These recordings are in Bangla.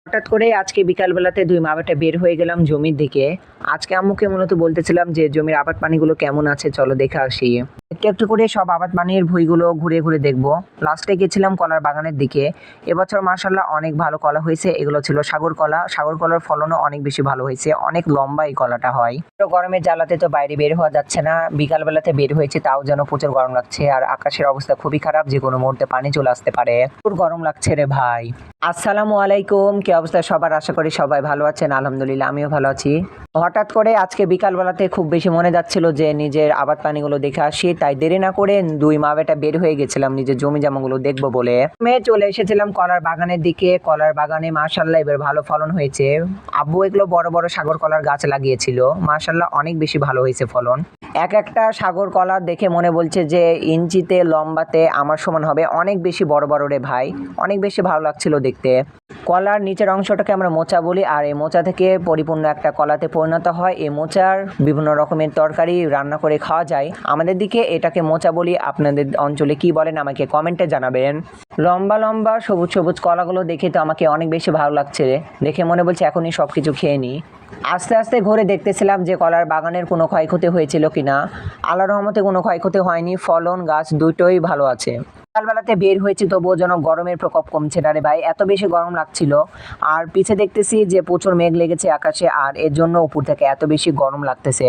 হঠাৎ করে আজকে বিকালবেলাতে ২ মা বেটা বের হয়ে গেলাম জমির দিকে। আজকে আম্মুকে মূলত বলতেছিলাম যে জমির আবাদ পানিগুলো কেমন আছে চলো দেখে আসি। একটু একটু করে সব আবাদ পানির ভুঁইগুলো ঘুরে ঘুরে দেখবো। লাস্টে গেছিলাম কলার বাগানের দিকে। এবছর মাশাআল্লাহ অনেক ভালো কলা হয়েছে। এগুলো ছিল সাগর কলা। সাগর কলার ফলনও অনেক বেশি ভালো হয়েছে। অনেক লম্বা এই কলাটা হয়। তো গরমের জ্বালাতে তো বাইরে বের হওয়া যাচ্ছে না। বিকালবেলাতে বের হয়েছে তাও যেন প্রচুর গরম লাগছে। আর আকাশের অবস্থা খুবই খারাপ, যে কোনো মুহূর্তে পানি চলে আসতে পারে। প্রচুর গরম লাগছে রে ভাই। আসসালামু আলাইকুম, কি অবস্থা সবার? আশা করি সবাই ভালো আছেন। আলহামদুলিল্লাহ আমিও ভালো আছি। হঠাৎ করে আজকে বিকালবেলাতে খুব বেশি মনে যাচ্ছিল যে নিজের আবাদ পানিগুলো দেখে আসি, তাই দেরি না করে ২ মা বেটা বের হয়ে গেছিলাম নিজের জমি জামাগুলো দেখবো বলে। চলে এসেছিলাম কলার বাগানের দিকে। কলার বাগানে মাশাআল্লাহ এবার ভালো ফলন হয়েছে। আব্বু এগুলো বড় বড় সাগর কলার গাছ লাগিয়েছিল। মাশাআল্লাহ অনেক বেশি ভালো হয়েছে ফলন। এক একটা সাগর কলা দেখে মনে বলছে যে ইঞ্চিতে লম্বাতে আমার সমান হবে। অনেক বেশি বড় বড় রে ভাই, অনেক বেশি ভালো লাগছিল দেখতে। কলার নিচের অংশটাকে আমরা মোচা বলি, আর এই মোচা থেকে পরিপূর্ণ একটা কলাতে পরিণত হয়। এই মোচার বিভিন্ন রকমের তরকারি রান্না করে খাওয়া যায়। আমাদের দিকে এটাকে মোচা বলি, আপনাদের অঞ্চলে কি বলেন আমাকে কমেন্টে জানাবেন। লম্বা লম্বা সবুজ সবুজ কলাগুলো দেখে তো আমাকে অনেক বেশি ভালো লাগছে। দেখে মনে বলছে এখনই সব কিছু খেয়ে নিই। আস্তে আস্তে ঘুরে দেখতেছিলাম যে কলার বাগানের কোনো ক্ষয়ক্ষতি হয়েছিল কিনা। আল্লাহর রহমতে কোনো ক্ষয়ক্ষতি হয়নি। ফলন গাছ দুটোই ভালো আছে। সকালবেলাতে বের হয়েছি তবুও যেন গরমের প্রকোপ কমছে না রে ভাই, এত বেশি গরম লাগছিল। আর পিছে দেখতেছি যে প্রচুর মেঘ লেগেছে আকাশে, আর এর জন্য উপর থেকে এত বেশি গরম লাগতেছে।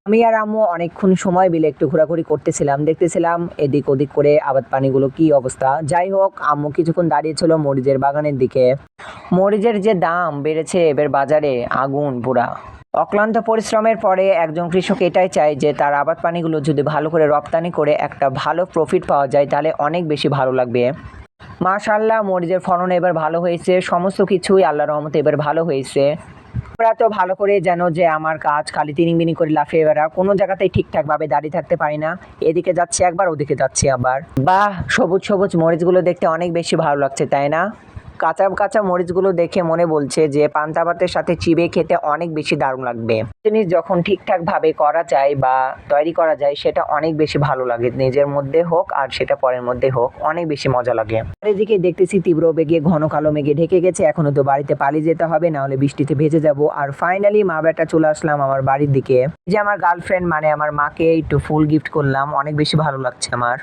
আমি আর আম্মু অনেকক্ষণ সময় মিলে একটু ঘোরাঘুরি করতেছিলাম, দেখতেছিলাম এদিক ওদিক করে আবাদ পানিগুলো কি অবস্থা। যাই হোক, আম্মু কিছুক্ষণ দাঁড়িয়েছিল মরিচের বাগানের দিকে। মরিচের যে দাম বেড়েছে এবার বাজারে, আগুন পুরা। অক্লান্ত পরিশ্রমের পরে একজন কৃষক এটাই চায় যে তার আবাদ পানিগুলো যদি ভালো করে রপ্তানি করে একটা ভালো প্রফিট পাওয়া যায় তাহলে অনেক বেশি ভালো লাগবে। মাশাআল্লাহ মরিচের ফলন এবার ভালো হয়েছে। সমস্ত কিছুই আল্লাহর রহমতে এবার ভালো হয়েছে। ওরা তো ভালো করে জানো যে আমার কাজ খালি তিনিবিনি করে লাফিয়ে বেড়া, কোনো জায়গাতেই ঠিকঠাক ভাবে দাঁড়িয়ে থাকতে পারি না। এদিকে যাচ্ছি একবার, ওদিকে যাচ্ছি আবার। বাহ, সবুজ সবুজ মরিচগুলো দেখতে অনেক বেশি ভালো লাগছে, তাই না? কাঁচা কাঁচা মরিচগুলো দেখে মনে বলছে যে পান্তা ভাতের সাথে চিবিয়ে খেতে অনেক বেশি দারুণ লাগবে। জিনিস যখন ঠিকঠাক ভাবে করা যায় বা তৈরি করা যায় সেটা অনেক বেশি ভালো লাগে, নিজের মধ্যে হোক আর সেটা পরের মধ্যে হোক, অনেক বেশি মজা লাগে। আর এদিকে দেখতেছি তীব্র বেগে ঘন কালো মেঘে ঢেকে গেছে। এখনো তো বাড়িতে পালিয়ে যেতে হবে, না হলে বৃষ্টিতে ভেজে যাব। আর ফাইনালি মা বেটা চলে আসলাম আমার বাড়ির দিকে। যে আমার গার্লফ্রেন্ড মানে আমার মাকে একটু ফুল গিফট করলাম, অনেক বেশি ভালো লাগছে আমার।